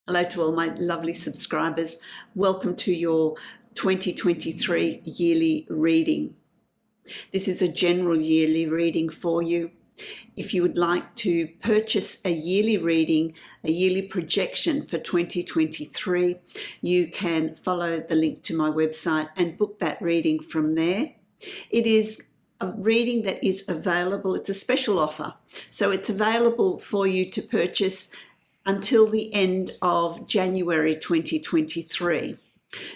Hello to all my lovely subscribers. Welcome to your 2023 yearly reading. This is a general yearly reading for you. If you would like to purchase a yearly reading, a yearly projection for 2023, you can follow the link to my website and book that reading from there. It is a reading that is available. It's a special offer. So it's available for you to purchase until the end of January 2023.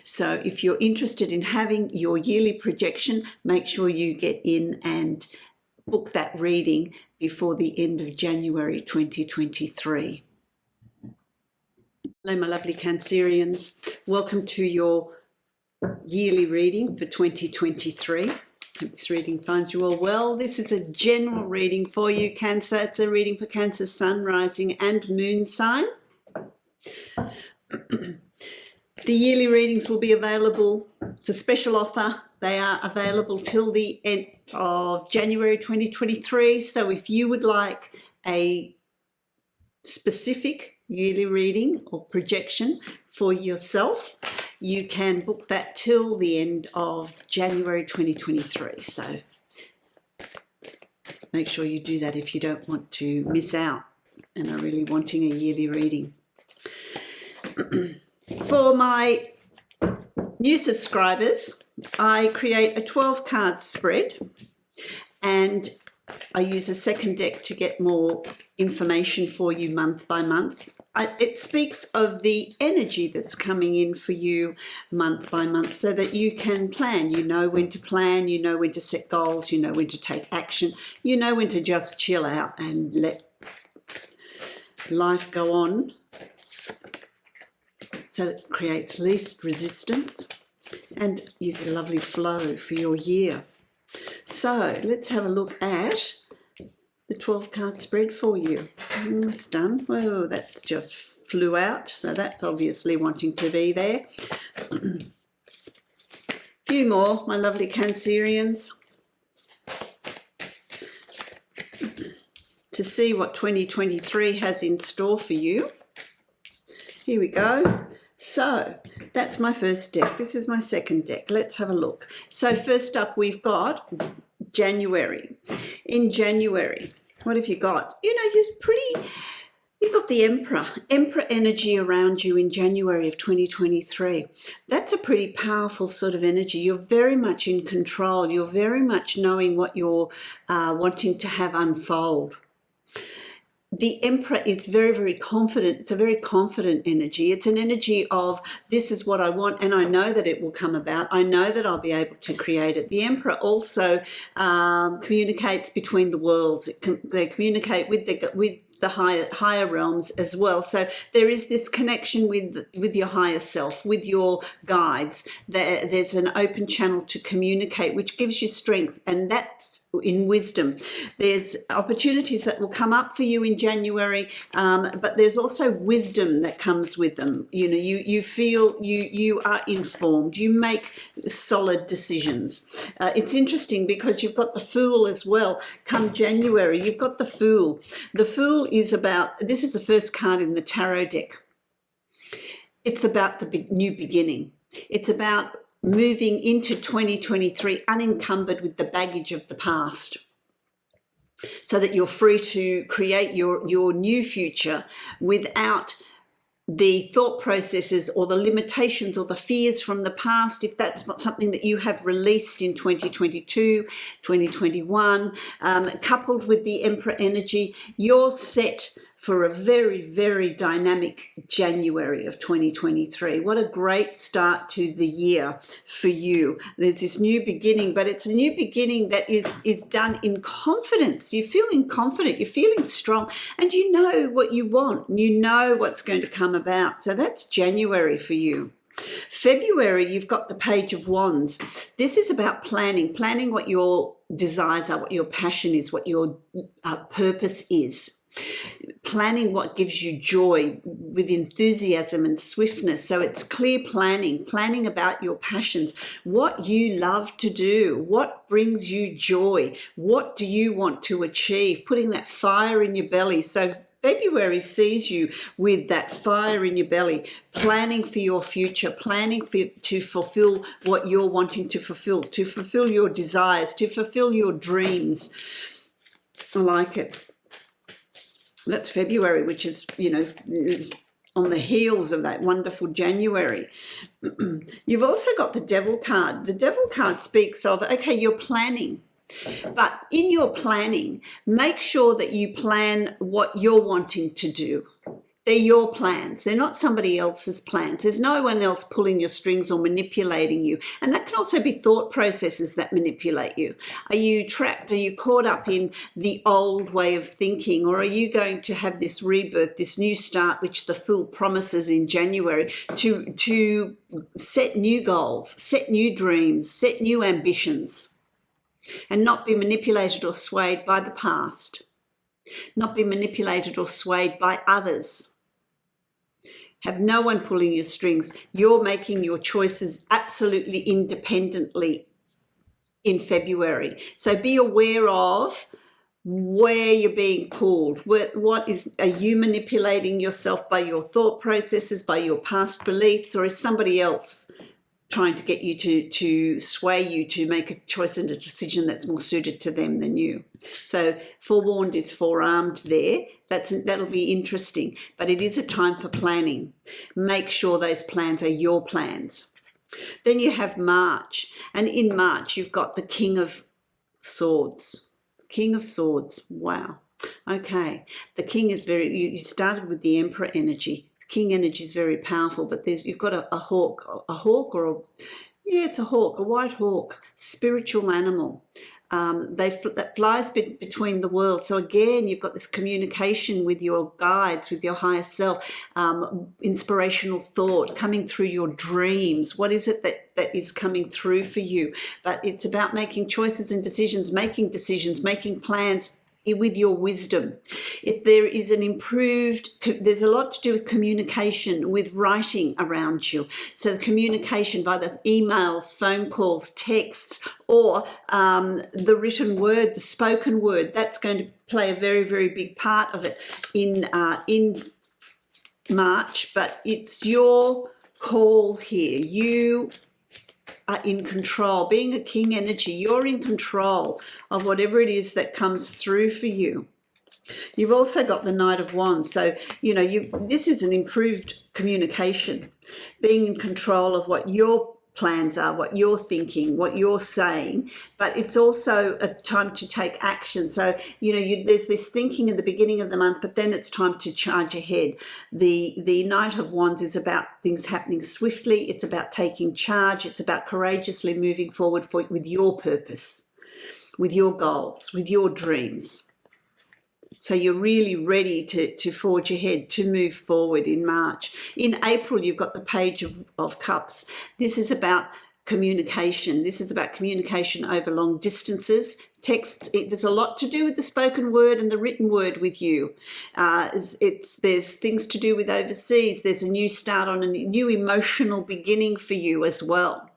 So if you're interested in having your yearly projection, make sure you get in and book that reading before the end of January 2023. Hello, my lovely Cancerians. Welcome to your yearly reading for 2023. Hope this reading finds you all well. This is a general reading for you, Cancer. It's a reading for Cancer Sun, Rising and Moon sign. The yearly readings will be available. It's a special offer. They are available till the end of January 2023. So if you would like a specific yearly reading or projection for yourself, you can book that till the end of January 2023. So make sure you do that if you don't want to miss out and are really wanting a yearly reading. For my new subscribers, I create a 12-card spread and I use a second deck to get more information for you month by month. It speaks of the energy that's coming in for you month by month so that you can plan. You know when to plan, you know when to set goals, you know when to take action, you know when to just chill out and let life go on. So it creates least resistance and you get a lovely flow for your year. So let's have a look at the 12-card spread for you. Almost done. Whoa, that's just flew out. So that's obviously wanting to be there. A few more, my lovely Cancerians. To see what 2023 has in store for you. Here we go. So that's my first deck. This is my second deck. Let's have a look. So first up, we've got January. In January, what have you got? You know, you've got the Emperor energy around you in January of 2023. That's a pretty powerful sort of energy. You're very much in control. You're very much knowing what you're wanting to have unfold. The Emperor is very, very confident. It's a very confident energy. It's an energy of this is what I want and I know that it will come about. I know that I'll be able to create it. The Emperor also communicates between the worlds. They communicate with the higher realms as well. So there is this connection with your higher self, with your guides. There's an open channel to communicate, which gives you strength, and that's in wisdom. There's opportunities that will come up for you in January, but there's also wisdom that comes with them. You know, you feel you are informed. You make solid decisions. It's interesting because you've got the Fool as well. Come January, you've got the Fool. The Fool is about, this is the first card in the tarot deck. It's about the new beginning. It's about moving into 2023 unencumbered with the baggage of the past so that you're free to create your new future without the thought processes or the limitations or the fears from the past, if that's not something that you have released in 2022, 2021, coupled with the Emperor energy, you're set for a very, very dynamic January of 2023. What a great start to the year for you. There's this new beginning, but it's a new beginning that is done in confidence. You're feeling confident, you're feeling strong, and you know what you want. You know what's going to come about. So that's January for you. February, you've got the Page of Wands. This is about planning what your desires are, what your passion is, what your purpose is. Planning what gives you joy with enthusiasm and swiftness. So it's clear planning about your passions, what you love to do, what brings you joy, what do you want to achieve, putting that fire in your belly. So February sees you with that fire in your belly, planning for your future, planning to fulfill what you're wanting to fulfill your desires, to fulfill your dreams. I like it. That's February, which is, on the heels of that wonderful January. You've also got the Devil card. The Devil card speaks of, okay, you're planning. But in your planning, make sure that you plan what you're wanting to do. They're your plans. They're not somebody else's plans. There's no one else pulling your strings or manipulating you. And that can also be thought processes that manipulate you. Are you trapped? Are you caught up in the old way of thinking? Or are you going to have this rebirth, this new start, which the Fool promises in January, to set new goals, set new dreams, set new ambitions, and not be manipulated or swayed by the past, not be manipulated or swayed by others. Have no one pulling your strings. You're making your choices absolutely independently in February. So be aware of where you're being pulled. Are you manipulating yourself by your thought processes, by your past beliefs, or is somebody else trying to get you to sway you to make a choice and a decision that's more suited to them than you? So forewarned is forearmed there. That'll be interesting, but it is a time for planning. Make sure those plans are your plans. Then you have March, and in March you've got the King of Swords. King of Swords. Wow. Okay. The King is you started with the Emperor energy. King energy is very powerful, but you've got a hawk, it's a hawk, a white hawk, spiritual animal. That flies between the worlds. So again, you've got this communication with your guides, with your higher self, inspirational thought coming through your dreams. What is it that is coming through for you? But it's about making choices and decisions, making plans with your wisdom. If there is there's a lot to do with communication, with writing around you. So the communication by the emails, phone calls, texts, or the written word, the spoken word, that's going to play a very, very big part of it in March. But it's your call here. You are in control. Being a King energy, you're in control of whatever it is that comes through for you. You've also got the Knight of Wands. So, this is an improved communication, being in control of what your plans are, what you're thinking, what you're saying, but it's also a time to take action. So, there's this thinking at the beginning of the month, but then it's time to charge ahead. The Knight of Wands is about things happening swiftly. It's about taking charge. It's about courageously moving forward with your purpose, with your goals, with your dreams. So you're really ready to forge ahead, to move forward in March. In April, you've got the Page of Cups. This is about communication. This is about communication over long distances. Texts, there's a lot to do with the spoken word and the written word with you. There's things to do with overseas. There's a new start on a new emotional beginning for you as well.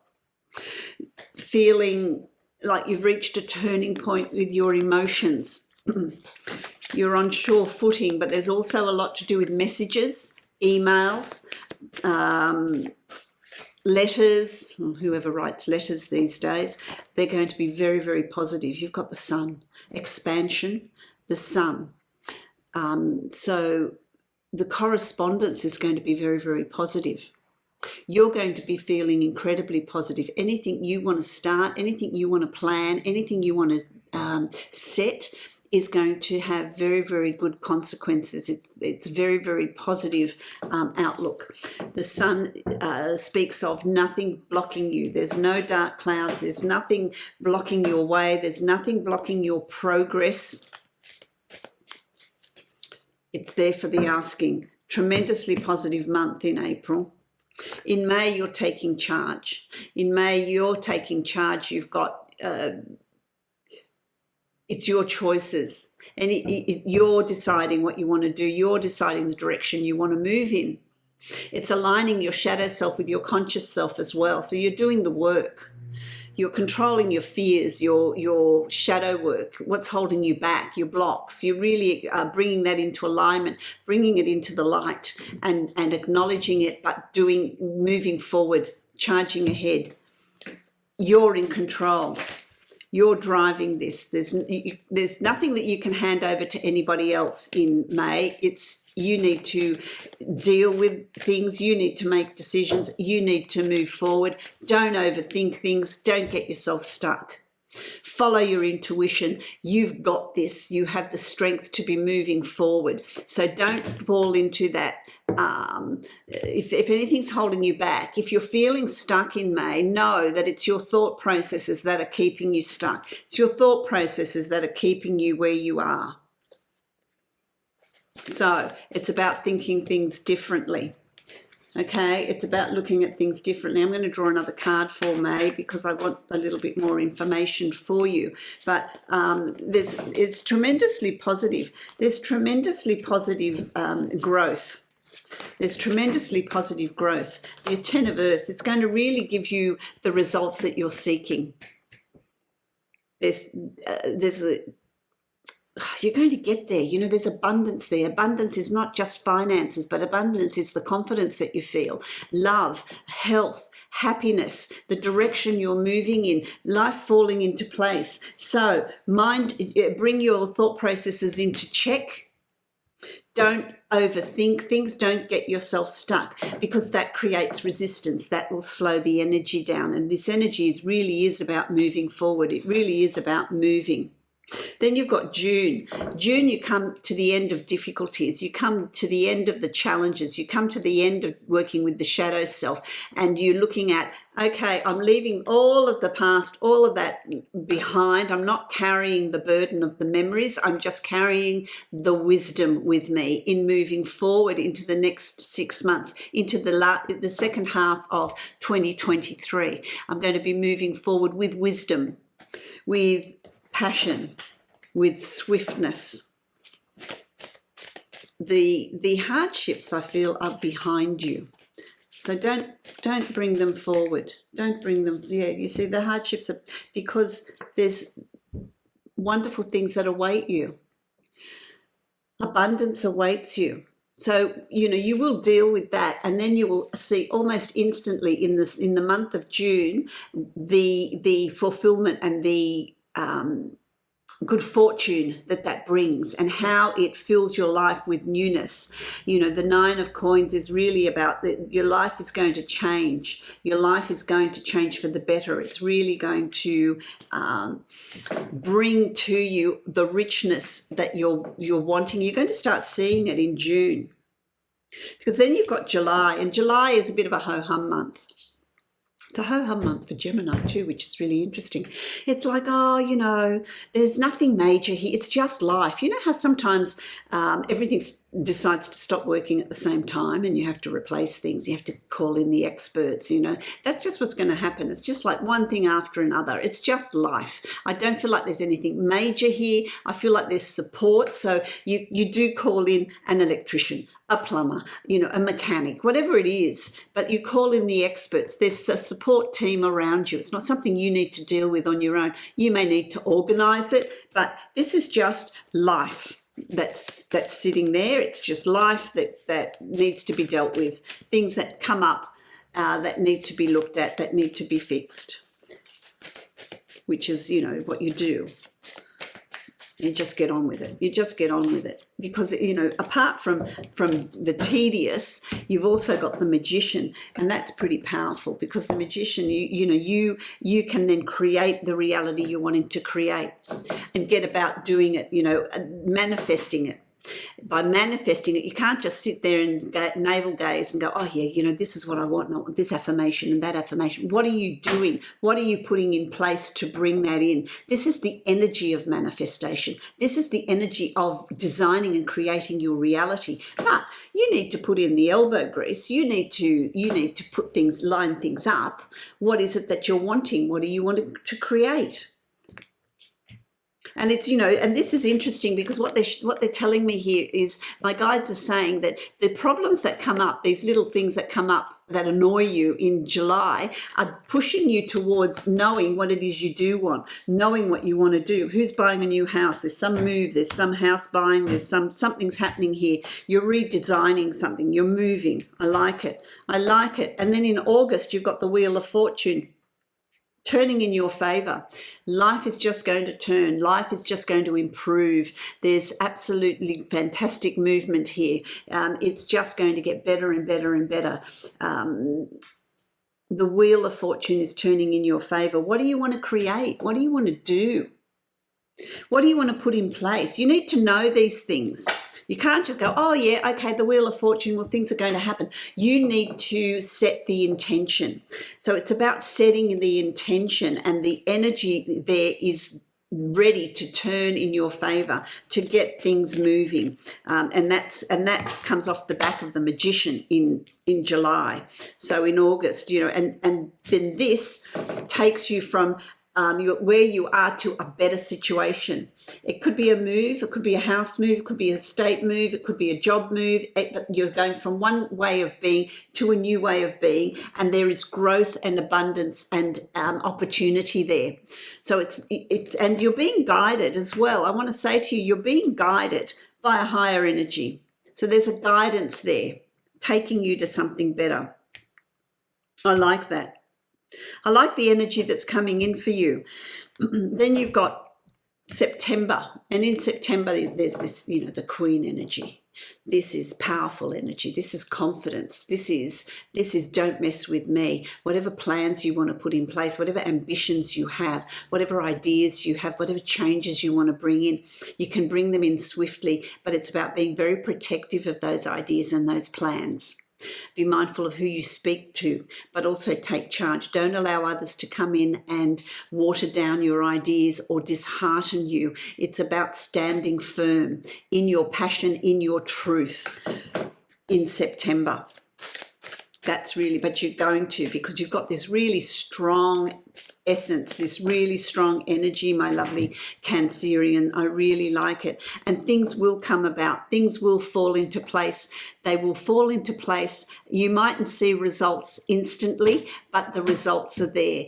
Feeling like you've reached a turning point with your emotions. You're on sure footing, but there's also a lot to do with messages, emails, letters. Whoever writes letters these days, they're going to be very, very positive. You've got the Sun, expansion, the Sun. So the correspondence is going to be very, very positive. You're going to be feeling incredibly positive. Anything you want to start, anything you want to plan, anything you want to set is going to have very, very good consequences. It's very, very positive outlook. The Sun speaks of nothing blocking you. There's no dark clouds. There's nothing blocking your way. There's nothing blocking your progress. It's there for the asking. Tremendously positive month in April. In May, you're taking charge. In May, you're taking charge. You've got... it's your choices, and you're deciding what you want to do. You're deciding the direction you want to move in. It's aligning your shadow self with your conscious self as well. So you're doing the work. You're controlling your fears, your shadow work, what's holding you back, your blocks. You really are bringing that into alignment, bringing it into the light, and acknowledging it, but moving forward, charging ahead. You're in control. You're driving this. There's nothing that you can hand over to anybody else in May. You need to deal with things. You need to make decisions. You need to move forward. Don't overthink things. Don't get yourself stuck. Follow your intuition. You've got this. You have the strength to be moving forward. So don't fall into that. If anything's holding you back, if you're feeling stuck in May, know that it's your thought processes that are keeping you stuck. It's your thought processes that are keeping you where you are. So it's about thinking things differently. Okay, it's about looking at things differently. I'm going to draw another card for May because I want a little bit more information for you. But it's tremendously positive. There's tremendously positive growth. There's tremendously positive growth. The 10 of Earth, it's going to really give you the results that you're seeking. You're going to get there. You know, there's abundance there. Abundance is not just finances, but abundance is the confidence that you feel, love, health, happiness, the direction you're moving in, life falling into place. So bring your thought processes into check. Don't overthink things. Don't get yourself stuck, because that creates resistance. That will slow the energy down. And this energy really is about moving forward. It really is about moving. Then you've got June. June, you come to the end of difficulties. You come to the end of the challenges. You come to the end of working with the shadow self, and you're looking at, okay, I'm leaving all of the past, all of that behind. I'm not carrying the burden of the memories. I'm just carrying the wisdom with me in moving forward into the next 6 months, into the second half of 2023. I'm going to be moving forward with wisdom, with passion, with swiftness. The hardships, I feel, are behind you. So don't bring them forward. Don't bring them. Yeah, you see, the hardships are because there's wonderful things that await you. Abundance awaits you. So, you know, you will deal with that, and then you will see almost instantly in the month of June the fulfillment and the good fortune that brings, and how it fills your life with newness. You know, the 9 of Coins is really about your life is going to change. Your life is going to change for the better. It's really going to bring to you the richness that you're wanting. You're going to start seeing it in June, because then you've got July, and July is a bit of a ho-hum month. It's a ho-hum month for Gemini too, which is really interesting. It's like, oh, you know, there's nothing major here. It's just life. You know how sometimes everything decides to stop working at the same time, and you have to replace things. You have to call in the experts, you know. That's just what's going to happen. It's just like one thing after another. It's just life. I don't feel like there's anything major here. I feel like there's support. So you do call in an electrician, a plumber, you know, a mechanic, whatever it is, but you call in the experts. There's a support team around you. It's not something you need to deal with on your own. You may need to organise it, but this is just life that's sitting there. It's just life that needs to be dealt with, things that come up that need to be looked at, that need to be fixed, which is, you know, what you do. You just get on with it. You just get on with it, because, you know, apart from the tedious, you've also got the Magician, and that's pretty powerful, because the Magician, you can then create the reality you're wanting to create, and get about doing it, you know, manifesting it. By manifesting it, you can't just sit there and navel gaze and go, oh yeah, you know, this is what I want, and I want this affirmation and that affirmation. What are you doing? What are you putting in place to bring that in? This is the energy of manifestation. This is the energy of designing and creating your reality. But you need to put in the elbow grease. You need to put things, line things up. What is it that you're wanting? What do you want to create? And it's, you know, and this is interesting because what they're telling me here is my guides are saying that the problems that come up, these little things that come up that annoy you in July, are pushing you towards knowing what it is you do want, knowing what you want to do. Who's buying a new house? There's some move, there's some house buying, there's something's happening here. You're redesigning something, you're moving. I like it. I like it. And then in August, you've got the Wheel of Fortune turning in your favor. Life is just going to turn. Life is just going to improve. There's absolutely fantastic movement here. It's just going to get better and better and better. The Wheel of Fortune is turning in your favor. What do you want to create? What do you want to do? What do you want to put in place? You need to know these things. You can't just go, oh yeah, okay, the Wheel of Fortune, well, things are going to happen. You need to set the intention. So it's about setting the intention, and the energy there is ready to turn in your favor to get things moving. And that comes off the back of the Magician in July. So in August, you know, and then this takes you from where you are to a better situation. It could be a move, it could be a house move, it could be a state move, it could be a job move. You're going from one way of being to a new way of being, and there is growth and abundance and opportunity there. So it's and you're being guided as well. I want to say to you, you're being guided by a higher energy. So there's a guidance there taking you to something better. I like that. I like the energy that's coming in for you. Then you've got September, and in September there's this, you know, the Queen energy. This is powerful energy. This is confidence. This is don't mess with me. Whatever plans you want to put in place, whatever ambitions you have, whatever ideas you have, whatever changes you want to bring in, you can bring them in swiftly, but it's about being very protective of those ideas and those plans. Be mindful of who you speak to, but also take charge. Don't allow others to come in and water down your ideas or dishearten you. It's about standing firm in your passion, in your truth in September. That's really, but you're going to, because you've got this really strong essence, this really strong energy, my lovely Cancerian. I really like it. And things will come about. Things will fall into place. They will fall into place. You mightn't see results instantly, but the results are there.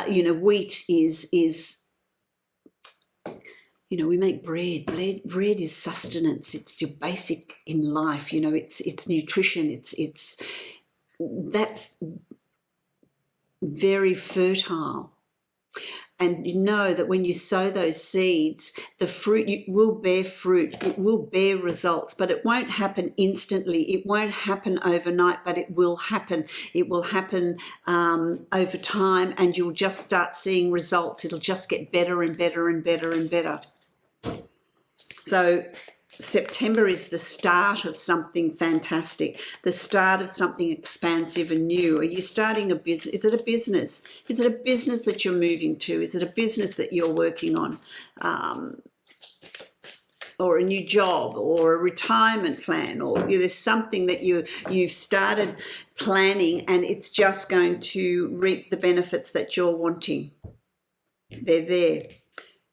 You know, wheat is you know, we make bread. Bread is sustenance. It's your basic in life. You know, it's nutrition. That's very fertile. And you know that when you sow those seeds, the fruit will bear fruit. It will bear results, but it won't happen instantly. It won't happen overnight, but it will happen. It will happen over time, and you'll just start seeing results. It'll just get better and better and better and better. So September is the start of something fantastic, the start of something expansive and new. Are you starting a business? Is it a business? Is it a business that you're moving to? Is it a business that you're working on? Or a new job, or a retirement plan, or there's something that you've started planning, and it's just going to reap the benefits that you're wanting. They're there.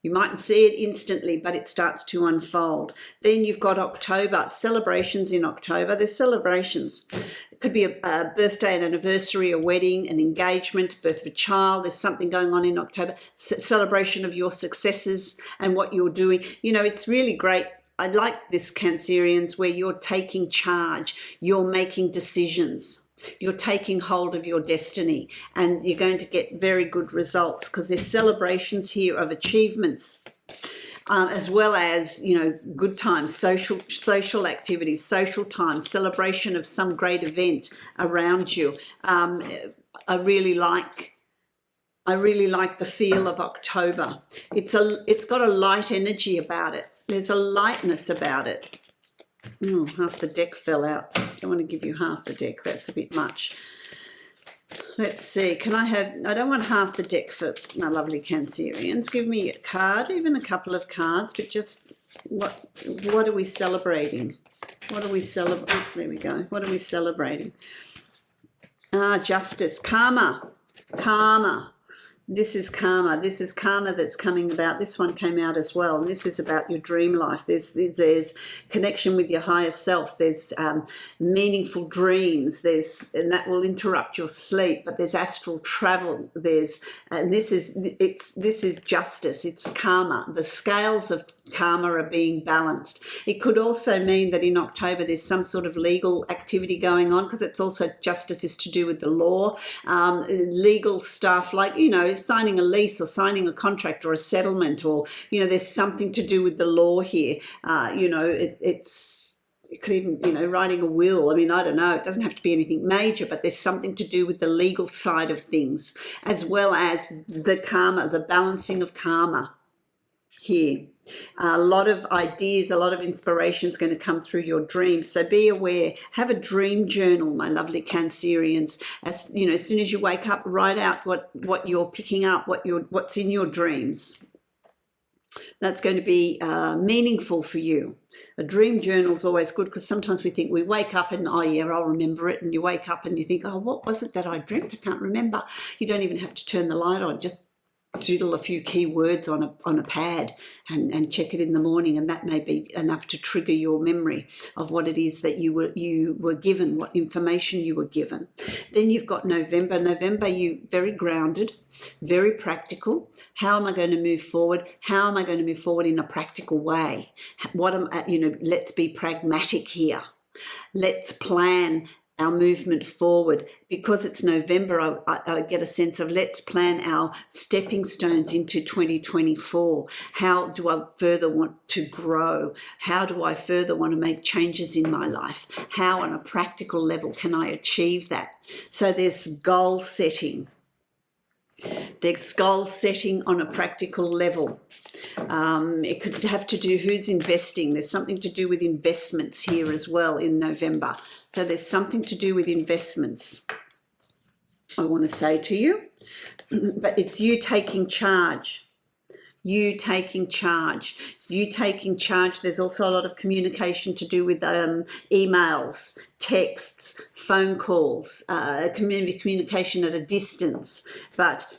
You mightn't see it instantly, but it starts to unfold. Then you've got October, celebrations in October. There's celebrations. It could be a birthday, an anniversary, a wedding, an engagement, birth of a child. There's something going on in October. Celebration of your successes and what you're doing. You know, it's really great. I like this, Cancerians, where you're taking charge. You're making decisions. You're taking hold of your destiny, and you're going to get very good results because there's celebrations here of achievements, as well as, you know, good times, social activities, social times, celebration of some great event around you. I really like the feel of October. It's got a light energy about it. There's a lightness about it. Oh, half the deck fell out. I don't want to give you half the deck. That's a bit much. Let's see. I don't want half the deck for my lovely Cancerians. Give me a card, even a couple of cards, but just what are we celebrating? What are we celebrating? Oh, there we go. What are we celebrating? Justice, karma. This is karma. This is karma that's coming about. This one came out as well. And this is about your dream life. There's connection with your higher self. There's meaningful dreams. And that will interrupt your sleep. But there's astral travel. And this is justice. It's karma. The scales of karma are being balanced. It could also mean that in October there's some sort of legal activity going on, because it's also justice is to do with the law, legal stuff like, signing a lease or signing a contract or a settlement, or, there's something to do with the law here. It could even, writing a will. I mean, I don't know. It doesn't have to be anything major, but there's something to do with the legal side of things, as well as the karma, the balancing of karma here. A lot of ideas, a lot of inspiration is going to come through your dreams. So be aware. Have a dream journal, my lovely Cancerians. As soon as you wake up, write out what you're picking up, what's in your dreams. That's going to be meaningful for you. A dream journal is always good, because sometimes we think we wake up and, oh yeah, I'll remember it. And you wake up and you think, oh, what was it that I dreamt? I can't remember. You don't even have to turn the light on. Just doodle a few key words on a pad and check it in the morning, and that may be enough to trigger your memory of what it is that you were given, what information you were given. Then you've got November. November, you very grounded, very practical. How am I going to move forward? How am I going to move forward in a practical way? Let's be pragmatic here. Let's plan our movement forward. Because it's November, I get a sense of let's plan our stepping stones into 2024. How do I further want to grow? How do I further want to make changes in my life? How on a practical level can I achieve that? So there's goal setting. There's goal setting on a practical level. It could have to do who's investing. There's something to do with investments here as well in November. So there's something to do with investments, I want to say to you. But it's you taking charge. You taking charge. You taking charge. There's also a lot of communication to do with emails, texts, phone calls, communication at a distance. But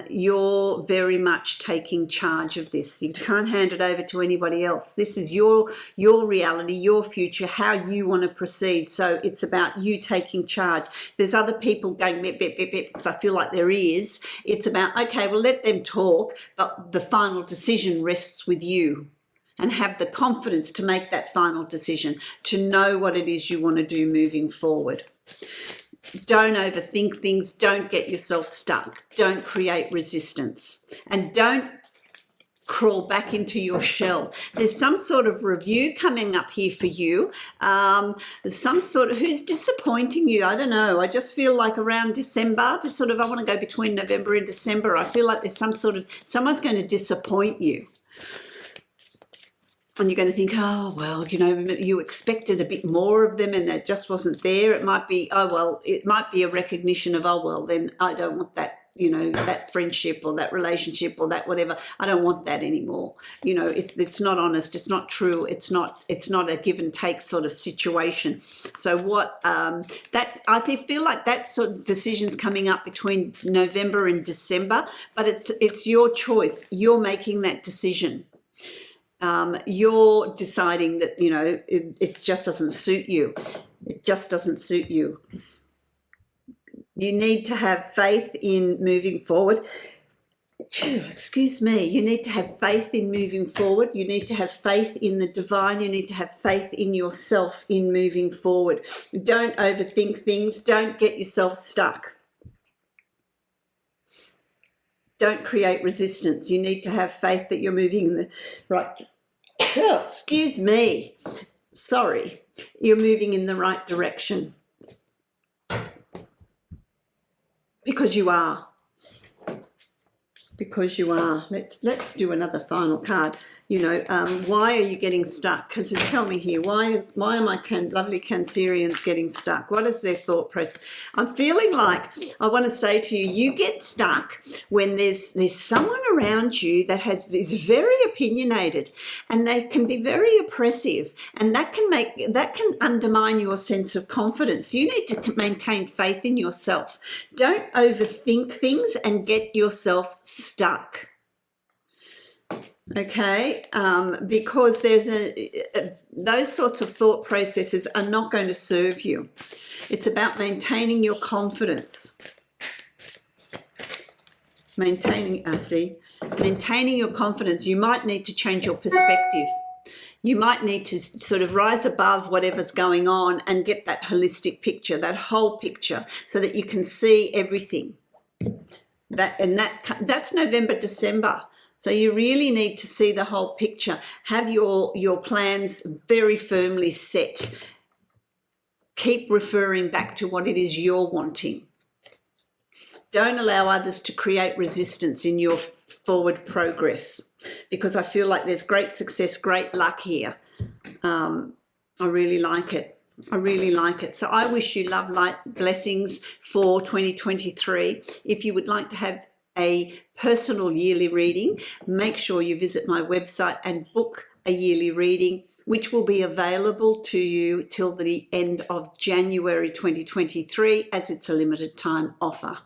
you're very much taking charge of this. You can't hand it over to anybody else. This is your reality, your future, how you want to proceed. So it's about you taking charge. There's other people going bip, bip, bip, bip, because I feel like there is. It's about, okay, well, let them talk, but the final decision rests with you. And have the confidence to make that final decision, to know what it is you want to do moving forward. Don't overthink things. Don't get yourself stuck. Don't create resistance. And don't crawl back into your shell. There's some sort of review coming up here for you. There's some sort of, who's disappointing you? I don't know. I just feel like around December, it's sort of, I want to go between November and December. I feel like there's some sort of, someone's going to disappoint you. And you're going to think, oh, well, you expected a bit more of them and that just wasn't there. It might be, oh, well, it might be a recognition of, oh, well, then I don't want that, that friendship or that relationship or that whatever. I don't want that anymore. It's not honest. It's not true. It's not a give and take sort of situation. So I feel like that sort of decision's coming up between November and December, but it's your choice. You're making that decision. You're deciding that, it just doesn't suit you. It just doesn't suit you. You need to have faith in moving forward. Excuse me. You need to have faith in moving forward. You need to have faith in the divine. You need to have faith in yourself in moving forward. Don't overthink things. Don't get yourself stuck. Don't create resistance. You need to have faith that you're moving in the right. Oh, excuse me. Sorry. You're moving in the right direction. Because you are. because you are. Let's do another final card. You know, why are you getting stuck? Because you tell me here, why are my lovely Cancerians getting stuck? What is their thought process? I'm feeling like I want to say to you, you get stuck when there's someone around you that is very opinionated, and they can be very oppressive, and that can undermine your sense of confidence. You need to maintain faith in yourself. Don't overthink things and get yourself stuck. Okay, because those sorts of thought processes are not going to serve you. It's about maintaining your confidence. Maintaining your confidence. You might need to change your perspective. You might need to sort of rise above whatever's going on and get that holistic picture, that whole picture, so that you can see everything. That's November, December. So you really need to see the whole picture. Have your plans very firmly set. Keep referring back to what it is you're wanting. Don't allow others to create resistance in your forward progress, because I feel like there's great success, great luck here. I really like it. I really like it. So I wish you love, light, blessings for 2023. If you would like to have a personal yearly reading, make sure you visit my website and book a yearly reading, which will be available to you till the end of January 2023, as it's a limited time offer.